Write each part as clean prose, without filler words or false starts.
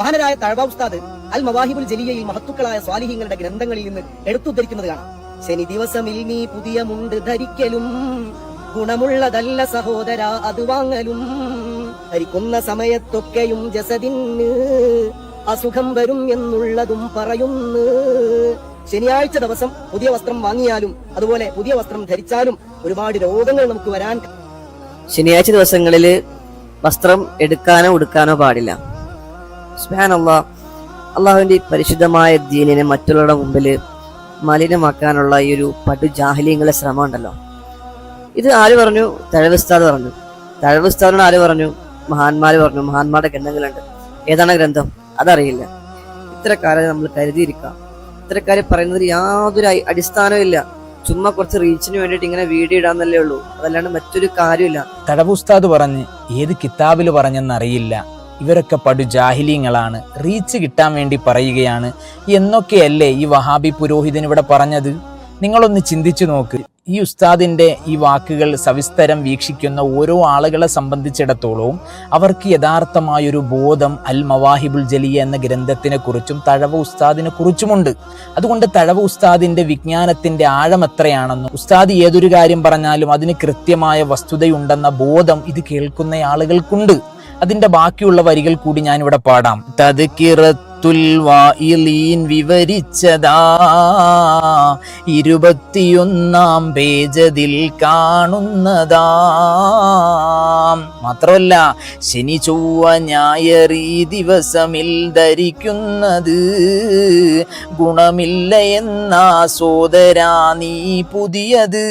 മഹാനരായ തഴവ ഉസ്താദ് അൽ മവാഹിബുൽ ജലിയയിൽ മഹത്തുക്കളായ സ്വാലിഹീങ്ങളുടെ ഗ്രന്ഥങ്ങളിൽ നിന്ന് എടുത്തുദ്ധരിക്കുന്നത് കാണാം. ശനി ദിവസമിൽ നീ പുതിയ മുണ്ട് ധരിക്കലും ഗുണമുള്ളതല്ല സഹോദര അത് വാങ്ങലും. ധരിക്കുന്ന സമയത്തൊക്കെയും ജസദിന് അസുഖം വരും എന്നുള്ളതും പറയുന്നു. ശനിയാഴ്ച ദിവസം പുതിയ വസ്ത്രം വാങ്ങിയാലും അതുപോലെ പുതിയ വസ്ത്രം ധരിച്ചാലും ഒരുപാട് രോഗങ്ങൾ നമുക്ക് വരാൻ. ശനിയാഴ്ച ദിവസങ്ങളിൽ വസ്ത്രം എടുക്കാനോ ഉടുക്കാനോ പാടില്ല. സുബ്ഹാനല്ലാഹ്, അള്ളാഹുവിന്റെ പരിശുദ്ധമായ ദീനിനെ മറ്റുള്ളവരുടെ മുമ്പിൽ മലിനമാക്കാനുള്ള ഈ ഒരു പടു ജാഹിലീങ്ങളുടെ ശ്രമം ഉണ്ടല്ലോ, ഇത് ആര് പറഞ്ഞു? തഴവ ഉസ്താദ് പറഞ്ഞു. തഴവ ഉസ്താദിനോട് ആര് പറഞ്ഞു? മഹാന്മാര് പറഞ്ഞു. മഹാന്മാരുടെ ഗ്രന്ഥങ്ങളുണ്ട്. ഏതാണ് ഗ്രന്ഥം? അതറിയില്ല. ഇത്തരക്കാരെ നമ്മൾ കരുതിയിരിക്കാം. ഇത്തരക്കാരെ പറയുന്നതിൽ യാതൊരു അടിസ്ഥാനവും ഇല്ല. ചുമ്മാ കുറച്ച് റീച്ചിന് വേണ്ടിയിട്ട് ഇങ്ങനെ വീഡിയോ ഇടാന്നല്ലേ ഉള്ളൂ, അതല്ലാണ്ട് മറ്റൊരു കാര്യമില്ല. തഴവ ഉസ്താദ് പറഞ്ഞ് ഏത് കിതാബില് പറഞ്ഞെന്നറിയില്ല, ഇവരൊക്കെ പടു ജാഹിലീങ്ങളാണ്, റീച്ച് കിട്ടാൻ വേണ്ടി പറയുകയാണ് എന്നൊക്കെയല്ലേ ഈ വഹാബി പുരോഹിതൻ ഇവിടെ പറഞ്ഞത്. നിങ്ങളൊന്ന് ചിന്തിച്ചു നോക്ക്. ഈ ഉസ്താദിന്റെ ഈ വാക്കുകൾ സവിസ്തരം വീക്ഷിക്കുന്ന ഓരോ ആളുകളെ സംബന്ധിച്ചിടത്തോളവും അവർക്ക് യഥാർത്ഥമായൊരു ബോധം അൽ മവാഹിബുൽ ജലിയ എന്ന ഗ്രന്ഥത്തിനെ കുറിച്ചും തഴവ ഉസ്താദിനെ കുറിച്ചുമുണ്ട്. അതുകൊണ്ട് തഴവ ഉസ്താദിന്റെ വിജ്ഞാനത്തിന്റെ ആഴം എത്രയാണെന്നും ഉസ്താദ് ഏതൊരു കാര്യം പറഞ്ഞാലും അതിന് കൃത്യമായ വസ്തുതയുണ്ടെന്ന ബോധം ഇത് കേൾക്കുന്ന ആളുകൾക്കുണ്ട്. അതിന്റെ ബാക്കിയുള്ള വരികൾ കൂടി ഞാൻ ഇവിടെ പാടാം. തദ്കിറത്തുൽ വായിലീൻ വിവരിച്ചതാ 21 പേജതിൽ കാണുന്നതാ. മാത്രമല്ല, ശനി ചൊവ്വ ഞായർ ഈ ദിവസമിൽ ധരിക്കുന്നത് ഗുണമില്ല എന്നാ സോദരാ നീ പുതിയത്.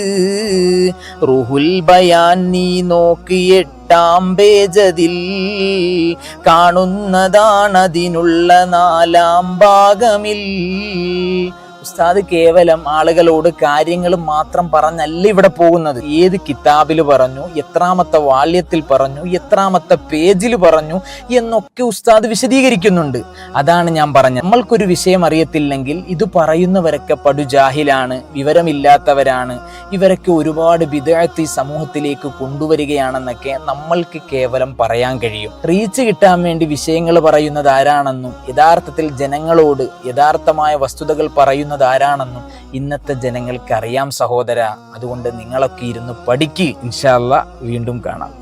റുഹുൽ ബയാൻ നീ നോക്കിയിട്ട് 8 പേജതിൽ കാണുന്നതാണതിനുള്ള 4 ഭാഗമിൽ. ഉസ്താദ് കേവലം ആളുകളോട് കാര്യങ്ങൾ മാത്രം പറഞ്ഞല്ല ഇവിടെ പോകുന്നത്. ഏത് കിതാബിൽ പറഞ്ഞു, എത്രാമത്തെ വാള്യത്തിൽ പറഞ്ഞു, എത്രാമത്തെ പേജിൽ പറഞ്ഞു എന്നൊക്കെ ഉസ്താദ് വിശദീകരിക്കുന്നുണ്ട്. അതാണ് ഞാൻ പറഞ്ഞത്. നമ്മൾക്കൊരു വിഷയം അറിയത്തില്ലെങ്കിൽ ഇത് പറയുന്നവരൊക്കെ പടുജാഹിലാണ്, വിവരമില്ലാത്തവരാണ്, ഇവരൊക്കെ ഒരുപാട് ബിദ്അത്ത് സമൂഹത്തിലേക്ക് കൊണ്ടുവരികയാണെന്നൊക്കെ നമ്മൾക്ക് കേവലം പറയാൻ കഴിയും. റീച്ച് കിട്ടാൻ വേണ്ടി വിഷയങ്ങൾ പറയുന്നത് ആരാണെന്നും യഥാർത്ഥത്തിൽ ജനങ്ങളോട് യഥാർത്ഥമായ വസ്തുതകൾ പറയുന്നത് ആരാണെന്നും ഇന്നത്തെ ജനങ്ങൾക്ക് അറിയാം സഹോദര. അതുകൊണ്ട് നിങ്ങളൊക്കെ ഇരുന്ന് പഠിക്ക്. ഇൻഷാ അല്ലാഹ് വീണ്ടും കാണാം.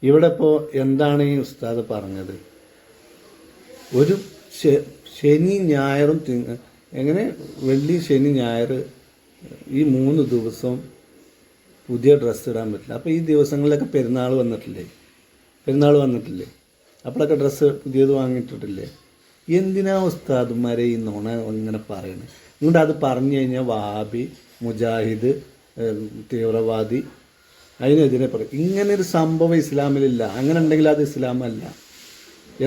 ഇവിടെ ഇപ്പോൾ എന്താണ് ഈ ഉസ്താദ് പറഞ്ഞത്? ഒരു ശനി ഞായറും എങ്ങനെ വെള്ളി ശനി ഞായർ ഈ 3 ദിവസം പുതിയ ഡ്രസ്സ് ഇടാൻ പറ്റില്ല. അപ്പോൾ ഈ ദിവസങ്ങളിലൊക്കെ പെരുന്നാൾ വന്നിട്ടില്ലേ? അപ്പോഴൊക്കെ ഡ്രസ്സ് പുതിയത് വാങ്ങിയിട്ടിട്ടില്ലേ? എന്തിനാ ഉസ്താദുമാരെ ഈ നുണ ഇങ്ങനെ പറയണത്? ഇങ്ങോട്ട് അത് പറഞ്ഞു കഴിഞ്ഞാൽ വഹാബി, മുജാഹിദ്, തീവ്രവാദി അതിനെതിരെ പറയും. ഇങ്ങനൊരു സംഭവം ഇസ്ലാമിലില്ല. അങ്ങനെ ഉണ്ടെങ്കിൽ അത് ഇസ്ലാമല്ല.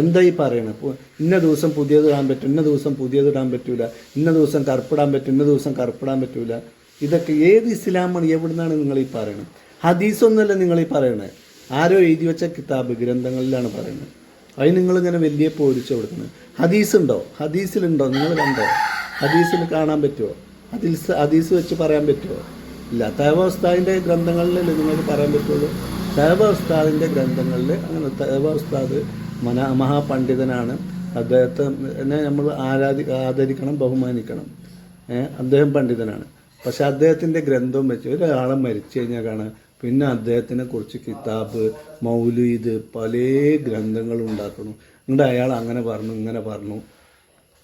എന്താ ഈ പറയണത്? ഇന്ന ദിവസം പുതിയത് ഇടാൻ പറ്റും, ഇന്ന ദിവസം പുതിയത് ഇടാൻ പറ്റൂല, ഇന്ന ദിവസം കറുപ്പിടാൻ പറ്റും, ഇന്ന ദിവസം കറുപ്പിടാൻ പറ്റൂല. ഇതൊക്കെ ഏത് ഇസ്ലാമാണ്? എവിടുന്നാണ് നിങ്ങൾ ഈ പറയണത്? ഹദീസൊന്നുമല്ല നിങ്ങൾ ഈ പറയണത്. ആരോ എഴുതി വെച്ച കിതാബ് ഗ്രന്ഥങ്ങളിലാണ് പറയുന്നത്. അതിന് നിങ്ങളിങ്ങനെ വലിയ പോരിച്ചു കൊടുക്കുന്നത്. ഹദീസിലുണ്ടോ? നിങ്ങൾ കണ്ടോ? ഹദീസിൽ കാണാൻ പറ്റുമോ? ഹദീസ് വെച്ച് പറയാൻ പറ്റുമോ? ഇല്ല. തഴവ ഉസ്താദിൻ്റെ ഗ്രന്ഥങ്ങളിലല്ലേ നിങ്ങൾക്ക് പറയാൻ പറ്റുള്ളൂ. തഴവ ഉസ്താദിൻ്റെ ഗ്രന്ഥങ്ങളിൽ അങ്ങനെ തഴവ ഉസ്താദ് മഹാപണ്ഡിതനാണ്. അദ്ദേഹത്തെ നമ്മൾ ആദരിക്കണം, ബഹുമാനിക്കണം. അദ്ദേഹം പണ്ഡിതനാണ്. പക്ഷെ അദ്ദേഹത്തിൻ്റെ ഗ്രന്ഥം വെച്ച് ഒരാളെ മരിച്ചു കഴിഞ്ഞാൽ കാണാൻ പിന്നെ അദ്ദേഹത്തിനെ കുറിച്ച് കിതാബ്, മൗലീദ്, പല ഗ്രന്ഥങ്ങളും ഉണ്ടാക്കണം. എന്നിട്ട് അയാൾ അങ്ങനെ പറഞ്ഞു, ഇങ്ങനെ പറഞ്ഞു.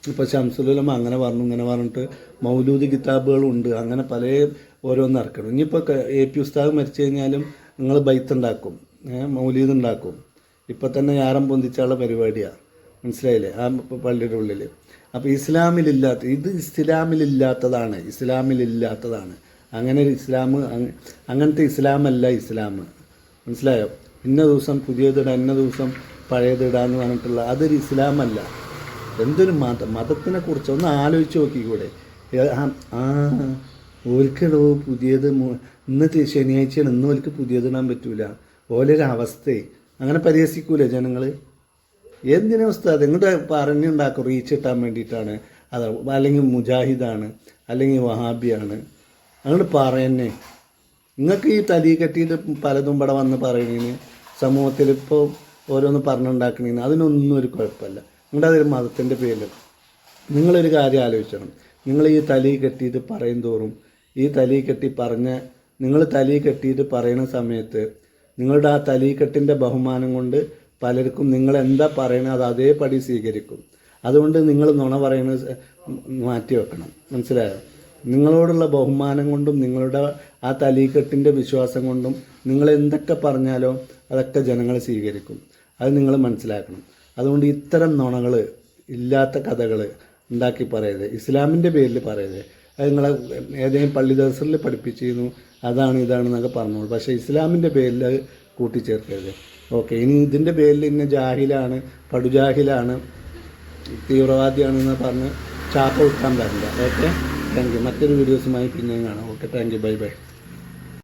ഇപ്പോൾ ശംസുൽ ഉലമ അങ്ങനെ പറഞ്ഞു, ഇങ്ങനെ പറഞ്ഞിട്ട് മൗലൂദ് കിതാബുകളുണ്ട്. അങ്ങനെ പല ഓരോന്ന് ഇറക്കണം. ഇനിയിപ്പോൾ AP ഉസ്താദ് മരിച്ചു കഴിഞ്ഞാലും നിങ്ങൾ ബൈത്തുണ്ടാക്കും, മൗലീദ് ഉണ്ടാക്കും. ഇപ്പം തന്നെ ഞാറം പൊന്തിച്ചുള്ള പരിപാടിയാണ്. മനസ്സിലായില്ലേ? ആ പള്ളിയുടെ ഉള്ളിൽ. അപ്പോൾ ഇസ്ലാമിലില്ലാത്തതാണ്. അങ്ങനെ ഒരു അങ്ങനത്തെ ഇസ്ലാമല്ല ഇസ്ലാം. മനസ്സിലായോ? ഇന്ന ദിവസം പുതിയതിടാം, ഇന്ന ദിവസം പഴയതിടാന്ന് പറഞ്ഞിട്ടുള്ള അതൊരു ഇസ്ലാമല്ല. എന്തൊരു മതത്തിനെ കുറിച്ച് ഒന്ന് ആലോചിച്ച് നോക്കിക്കൂടെ? ഓൽക്കടോ പുതിയത് ഇന്നത്തെ ശനിയാഴ്ചയാണ്, ഇന്ന് ഓൽക്ക് പുതിയതിടാൻ പറ്റൂല. ഓലൊരു അവസ്ഥയെ അങ്ങനെ പരിഹസിക്കൂലേ ജനങ്ങൾ? എന്തിനാ ഉസ്താദ് ഇങ്ങോട്ട് പറഞ്ഞുണ്ടാക്കും? റീച്ച് കിട്ടാൻ വേണ്ടിയിട്ടാണ് അത്, അല്ലെങ്കിൽ മുജാഹിദാണ്, അല്ലെങ്കിൽ വഹാബിയാണ്, അങ്ങോട്ട് പറയുന്നേ. നിങ്ങൾക്ക് ഈ തലി കെട്ടിയിട്ട് പലതും ഇവിടെ വന്ന് പറയുന്നതിന് സമൂഹത്തിൽ ഇപ്പോൾ ഓരോന്ന് പറഞ്ഞുണ്ടാക്കണേന്ന് അതിനൊന്നും ഒരു കുഴപ്പമില്ല. നിങ്ങളുടെ അതൊരു മതത്തിൻ്റെ പേരിൽ നിങ്ങളൊരു കാര്യം ആലോചിക്കണം. നിങ്ങൾ ഈ തലി കെട്ടിയിട്ട് പറയും തോറും ഈ തലി കെട്ടി നിങ്ങൾ തലി കെട്ടിയിട്ട് പറയുന്ന സമയത്ത് നിങ്ങളുടെ ആ തലീക്കെട്ടിൻ്റെ ബഹുമാനം കൊണ്ട് പലർക്കും നിങ്ങൾ എന്താ പറയണത് അത് അതേപടി സ്വീകരിക്കും. അതുകൊണ്ട് നിങ്ങൾ നുണ പറയുന്നത് മാറ്റി വെക്കണം. മനസ്സിലായോ? നിങ്ങളോടുള്ള ബഹുമാനം കൊണ്ടും നിങ്ങളുടെ ആ തലീക്കെട്ടിൻ്റെ വിശ്വാസം കൊണ്ടും നിങ്ങൾ എന്തൊക്കെ പറഞ്ഞാലോ അതൊക്കെ ജനങ്ങൾ സ്വീകരിക്കും. അത് നിങ്ങൾ മനസ്സിലാക്കണം. അതുകൊണ്ട് ഇത്തരം നുണകൾ, ഇല്ലാത്ത കഥകൾ ഉണ്ടാക്കി പറയരുത്. ഇസ്ലാമിൻ്റെ പേരിൽ പറയരുത്. അത് നിങ്ങളെ ഏതെങ്കിലും പള്ളി ദർസിൽ പഠിപ്പിച്ചിരുന്നു അതാണ് ഇതാണെന്നൊക്കെ പറഞ്ഞോളൂ. പക്ഷേ ഇസ്ലാമിൻ്റെ പേരിൽ അത് കൂട്ടിച്ചേർക്കരുത്. ഓക്കെ, ഇനി ഇതിൻ്റെ പേരിൽ ഇന്ന ജാഹിലാണ്, പടുജാഹിലാണ്, തീവ്രവാദിയാണെന്ന് പറഞ്ഞ് ചാപ്പ വിൽക്കാൻ പറ്റില്ല. Okay, thank you. മറ്റൊരു വീഡിയോസുമായി പിന്നെയും കാണാം. Okay, thank you. Bye bye.